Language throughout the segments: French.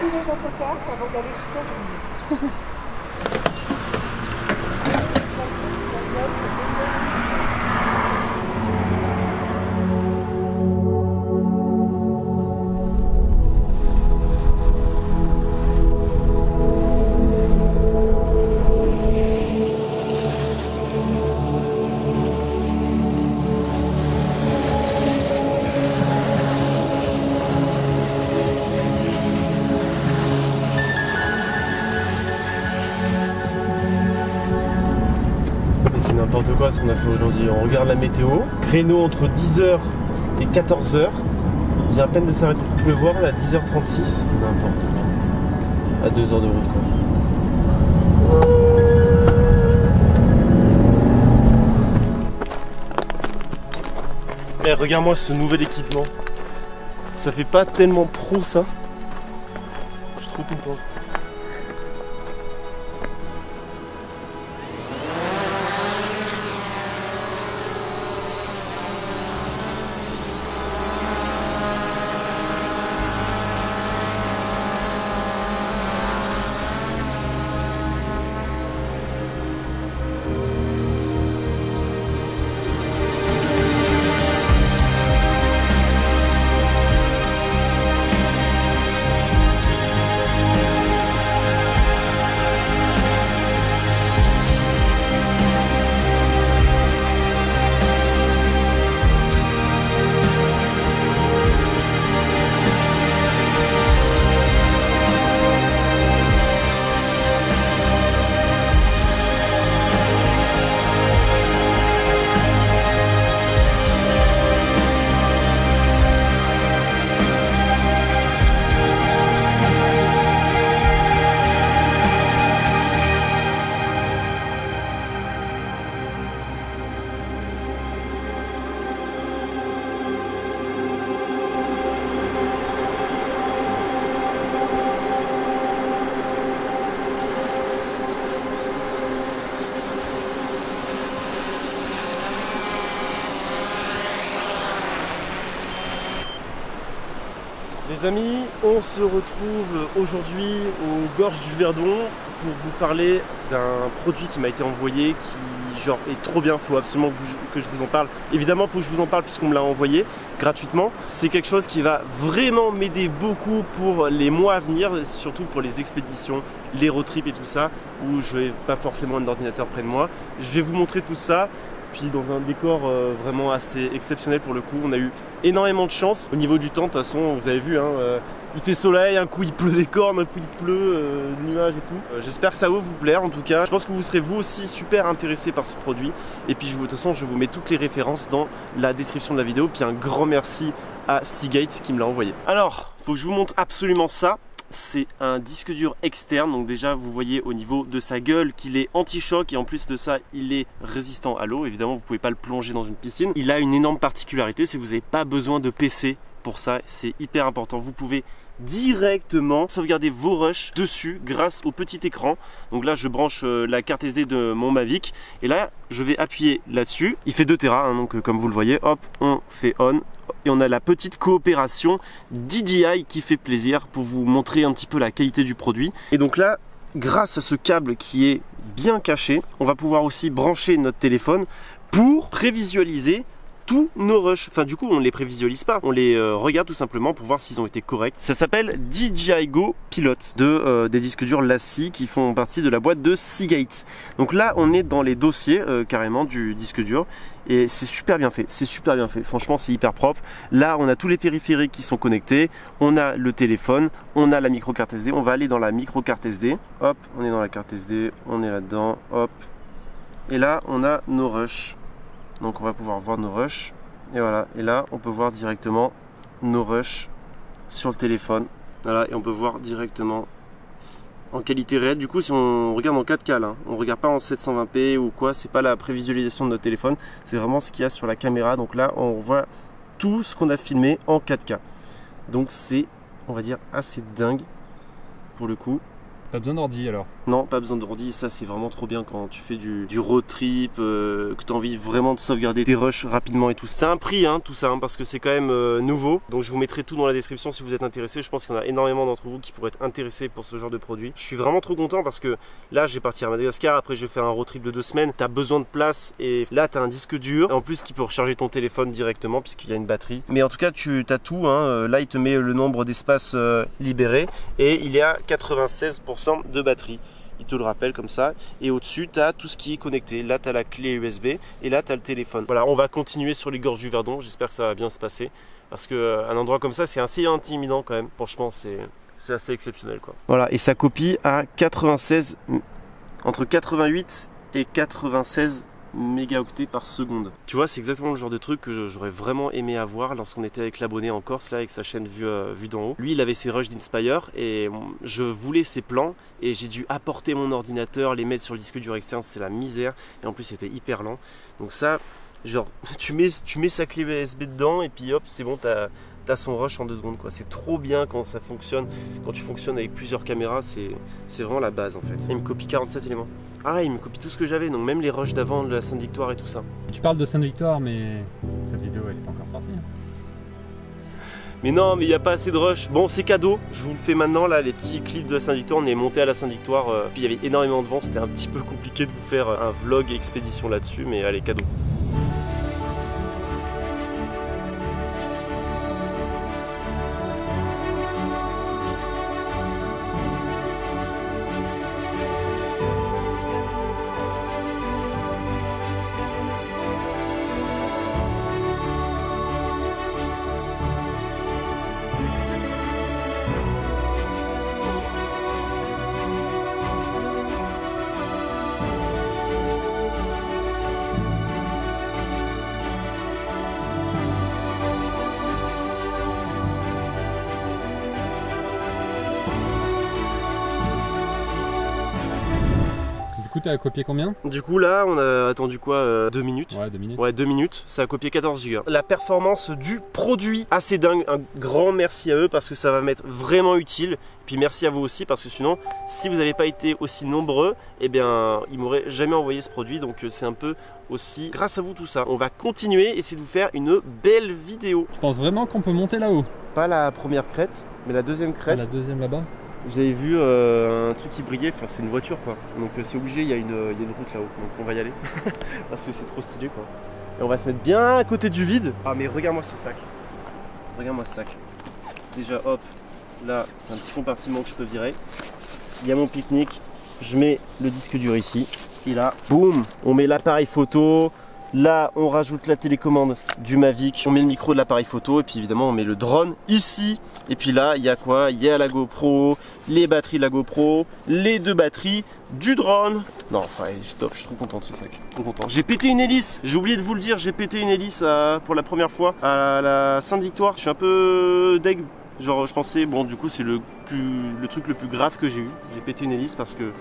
Remplis votre carte avant d'aller sur C'est n'importe quoi ce qu'on a fait aujourd'hui. On regarde la météo. Créneau entre 10h et 14h. Il vient à peine de s'arrêter de pleuvoir là, à 10h36. N'importe quoi. À 2 heures de route quoi. Mais regarde-moi ce nouvel équipement. Ça fait pas tellement pro ça. Je suis trop content. Les amis, on se retrouve aujourd'hui aux Gorges du Verdon pour vous parler d'un produit qui m'a été envoyé qui genre est trop bien, faut absolument que je vous en parle. Évidemment, il faut que je vous en parle puisqu'on me l'a envoyé gratuitement. C'est quelque chose qui va vraiment m'aider beaucoup pour les mois à venir, surtout pour les expéditions, les road trips et tout ça, où je n'ai pas forcément un ordinateur près de moi. Je vais vous montrer tout ça. Puis dans un décor vraiment assez exceptionnel pour le coup, on a eu énormément de chance au niveau du temps. De toute façon, vous avez vu, hein, il fait soleil, un coup il pleut des cornes, un coup il pleut, nuages et tout. J'espère que ça va vous plaire en tout cas. Je pense que vous serez vous aussi super intéressés par ce produit. Et puis de toute façon, je vous mets toutes les références dans la description de la vidéo. Puis un grand merci à Seagate qui me l'a envoyé. Alors, il faut que je vous montre absolument ça. C'est un disque dur externe, donc déjà vous voyez au niveau de sa gueule qu'il est anti-choc et en plus de ça il est résistant à l'eau. Évidemment vous ne pouvez pas le plonger dans une piscine. Il a une énorme particularité, c'est que vous n'avez pas besoin de PC pour ça, c'est hyper important. Vous pouvez directement sauvegarder vos rushs dessus grâce au petit écran. Donc là je branche la carte SD de mon Mavic et là je vais appuyer là-dessus. Il fait 2 Tera hein, donc comme vous le voyez, hop, on fait on. Et on a la petite coopération DJI qui fait plaisir pour vous montrer un petit peu la qualité du produit. Et donc là, grâce à ce câble qui est bien caché, on va pouvoir aussi brancher notre téléphone pour prévisualiser tous nos rushs. Enfin du coup on ne les prévisualise pas, on les regarde tout simplement pour voir s'ils ont été corrects. Ça s'appelle DJI Go Pilot des disques durs Lassi qui font partie de la boîte de Seagate. Donc là on est dans les dossiers carrément du disque dur et c'est super bien fait, c'est super bien fait, franchement c'est hyper propre. Là on a tous les périphériques qui sont connectés, on a le téléphone, on a la micro carte SD, on va aller dans la micro carte SD, hop on est dans la carte SD, on est là-dedans, hop, et là on a nos rushs. Donc on va pouvoir voir nos rushs et voilà, et là on peut voir directement nos rushs sur le téléphone, voilà, et on peut voir directement en qualité réelle. Du coup si on regarde en 4K là, on regarde pas en 720p ou quoi, c'est pas la prévisualisation de notre téléphone, c'est vraiment ce qu'il y a sur la caméra. Donc là on voit tout ce qu'on a filmé en 4K, donc c'est on va dire assez dingue pour le coup. Pas besoin d'ordi alors? Non, pas besoin d'ordi, ça c'est vraiment trop bien quand tu fais du road trip, que tu as envie vraiment de sauvegarder tes rushs rapidement et tout. C'est un prix tout ça, parce que c'est quand même nouveau. Donc je vous mettrai tout dans la description si vous êtes intéressé. Je pense qu'il y en a énormément d'entre vous qui pourraient être intéressés pour ce genre de produit. Je suis vraiment trop content parce que là je vais partir à Madagascar, après je vais faire un road trip de 2 semaines. Tu as besoin de place et là tu as un disque dur, en plus qui peut recharger ton téléphone directement puisqu'il y a une batterie. Mais en tout cas tu as tout, là il te met le nombre d'espaces libérés et il est à 96% de batterie. Il te le rappelle comme ça. Et au-dessus, tu as tout ce qui est connecté. Là, tu as la clé USB et là, tu as le téléphone. Voilà, on va continuer sur les gorges du Verdon. J'espère que ça va bien se passer. Parce qu'un endroit comme ça, c'est assez intimidant quand même. Franchement, c'est assez exceptionnel, quoi. Voilà, et ça copie à 96, entre 88 et 96 mégaoctets par seconde. Tu vois, c'est exactement le genre de truc que j'aurais vraiment aimé avoir lorsqu'on était avec l'abonné en Corse, là, avec sa chaîne vue d'en haut. Lui, il avait ses rushs d'Inspire et je voulais ses plans et j'ai dû apporter mon ordinateur, les mettre sur le disque dur externe, c'est la misère. Et en plus, c'était hyper lent. Donc ça, genre, tu mets sa clé USB dedans et puis hop, c'est bon, t'as son rush en 2 secondes, quoi. C'est trop bien quand ça fonctionne, quand tu fonctionnes avec plusieurs caméras, c'est vraiment la base en fait. Il me copie 47 éléments. Ah, il me copie tout ce que j'avais, donc même les rushs d'avant de la Sainte-Victoire et tout ça. Tu parles de Sainte-Victoire, mais cette vidéo elle n'est pas encore sortie. Mais non, mais il n'y a pas assez de rush. Bon, c'est cadeau, je vous le fais maintenant là, les petits clips de la Sainte-Victoire. On est monté à la Sainte-Victoire, puis il y avait énormément de vent, c'était un petit peu compliqué de vous faire un vlog expédition là-dessus, mais allez, cadeau. Du coup, t'as copié combien? Du coup, là, on a attendu quoi 2 minutes. Ouais, 2 minutes. Ouais, 2 minutes. Ça a copié 14 Go. La performance du produit, assez dingue. Un grand merci à eux parce que ça va m'être vraiment utile. Puis merci à vous aussi parce que sinon, si vous n'avez pas été aussi nombreux, eh bien, ils m'auraient jamais envoyé ce produit. Donc, c'est un peu aussi grâce à vous tout ça. On va continuer, essayer de vous faire une belle vidéo. Tu penses vraiment qu'on peut monter là-haut? Pas la première crête, mais la deuxième crête. La deuxième là-bas? J'avais vu un truc qui brillait, enfin c'est une voiture quoi. Donc c'est obligé, il y a une route là-haut. Donc on va y aller. Parce que c'est trop stylé quoi. Et on va se mettre bien à côté du vide. Ah mais regarde-moi ce sac. Regarde-moi ce sac. Déjà hop, là c'est un petit compartiment que je peux virer. Il y a mon pique-nique. Je mets le disque dur ici. Et là, boum, on met l'appareil photo. Là, on rajoute la télécommande du Mavic, on met le micro de l'appareil photo et puis évidemment on met le drone ici. Et puis là, il y a quoi? Il y a la GoPro, les batteries de la GoPro, les 2 batteries du drone. Non, enfin, stop, je suis trop content de ce sac. Trop content. J'ai pété une hélice, j'ai oublié de vous le dire, j'ai pété une hélice pour la première fois à la Sainte-Victoire. Je suis un peu deg. Genre, je pensais, bon, du coup, c'est le truc le plus grave que j'ai eu. J'ai pété une hélice parce que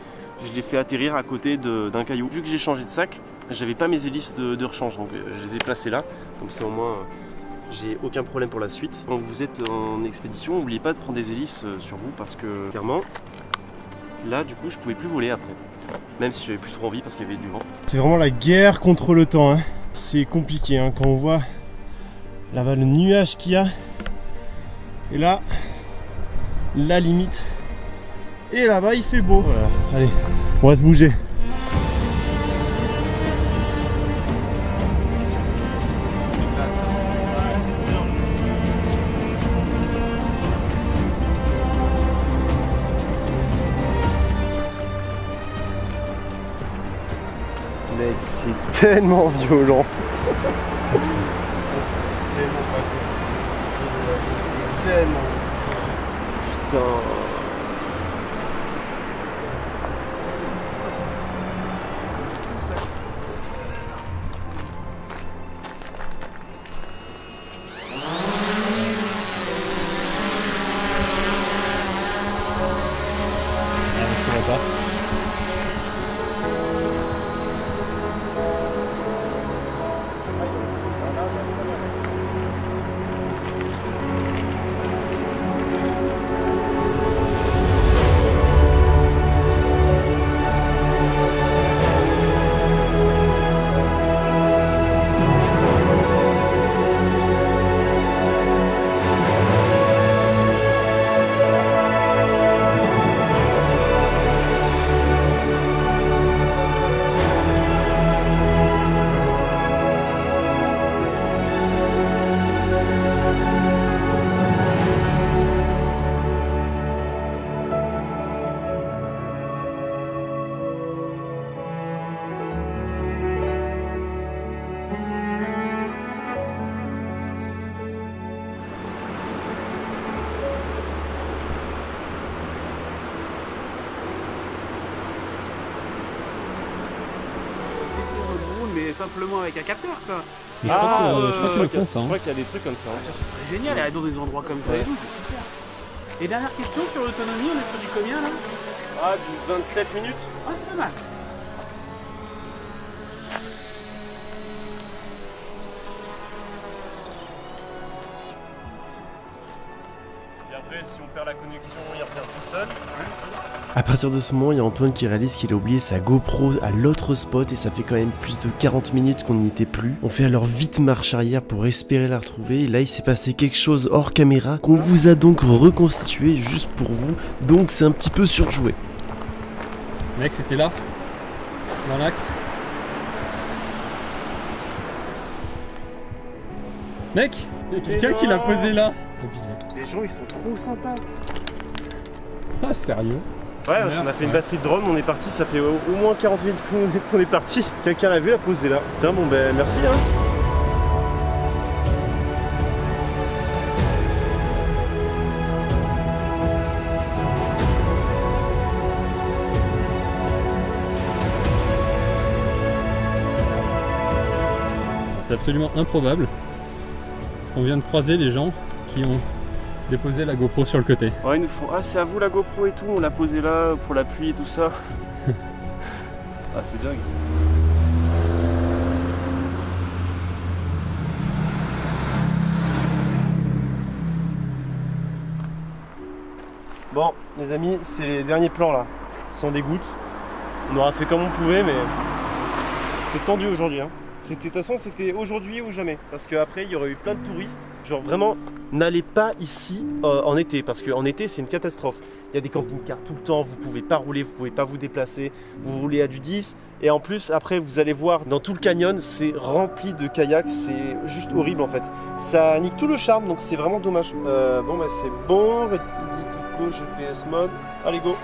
je l'ai fait atterrir à côté d'un caillou. Vu que j'ai changé de sac, j'avais pas mes hélices de rechange, donc je les ai placées là. Comme ça, au moins, j'ai aucun problème pour la suite. Quand vous êtes en expédition, n'oubliez pas de prendre des hélices sur vous parce que, clairement, là, du coup, je pouvais plus voler après. Même si j'avais plus trop envie parce qu'il y avait du vent. C'est vraiment la guerre contre le temps. Hein. C'est compliqué hein, quand on voit là-bas le nuage qu'il y a. Et là, la limite. Et là-bas, il fait beau. Voilà. Allez, on va se bouger. Mec, c'est tellement violent. C'est tellement pas cool. C'est tellement... Putain... simplement avec un capteur quoi. Mais je crois qu'ils le font ça. Je Hein. crois qu'il y a des trucs comme ça. Hein. Ça serait génial, aller dans des endroits comme ça et tout, c'est super. Et dernière question sur l'autonomie, on est sur du combien là? Ah, du 27 minutes. Ah, c'est pas mal. Et après, si on perd la connexion, il revient tout seul. À partir de ce moment, il y a Antoine qui réalise qu'il a oublié sa GoPro à l'autre spot et ça fait quand même plus de 40 minutes qu'on n'y était plus. On fait alors vite marche arrière pour espérer la retrouver. Et là, il s'est passé quelque chose hors caméra qu'on vous a donc reconstitué juste pour vous. Donc c'est un petit peu surjoué. Mec, c'était là, dans l'axe. Mec, il y a quelqu'un qui l'a posé là. Abusé. Les gens, ils sont trop sympas. Ah, sérieux? Ouais, on a fait une batterie de drone, on est parti, ça fait au moins 40 minutes qu'on est parti. Quelqu'un l'a vu, l'a posé là. Tiens, bon ben merci hein. C'est absolument improbable. Parce qu'on vient de croiser les gens qui ont déposé la GoPro sur le côté. Ouais, ils nous font ah c'est à vous la GoPro et tout, on l'a posé là pour la pluie et tout ça. Ah c'est dingue. Bon les amis, c'est les derniers plans là. Sans des gouttes. On aura fait comme on pouvait mais c'était tendu aujourd'hui hein. De toute façon c'était aujourd'hui ou jamais parce qu'après il y aurait eu plein de touristes. Genre vraiment n'allez pas ici en été parce qu'en été c'est une catastrophe. Il y a des camping-cars tout le temps, vous pouvez pas rouler, vous pouvez pas vous déplacer, vous roulez à du 10 et en plus après vous allez voir dans tout le canyon c'est rempli de kayaks, c'est juste horrible en fait. Ça nique tout le charme donc c'est vraiment dommage. Bon bah c'est bon, ready to go GPS mode, allez go.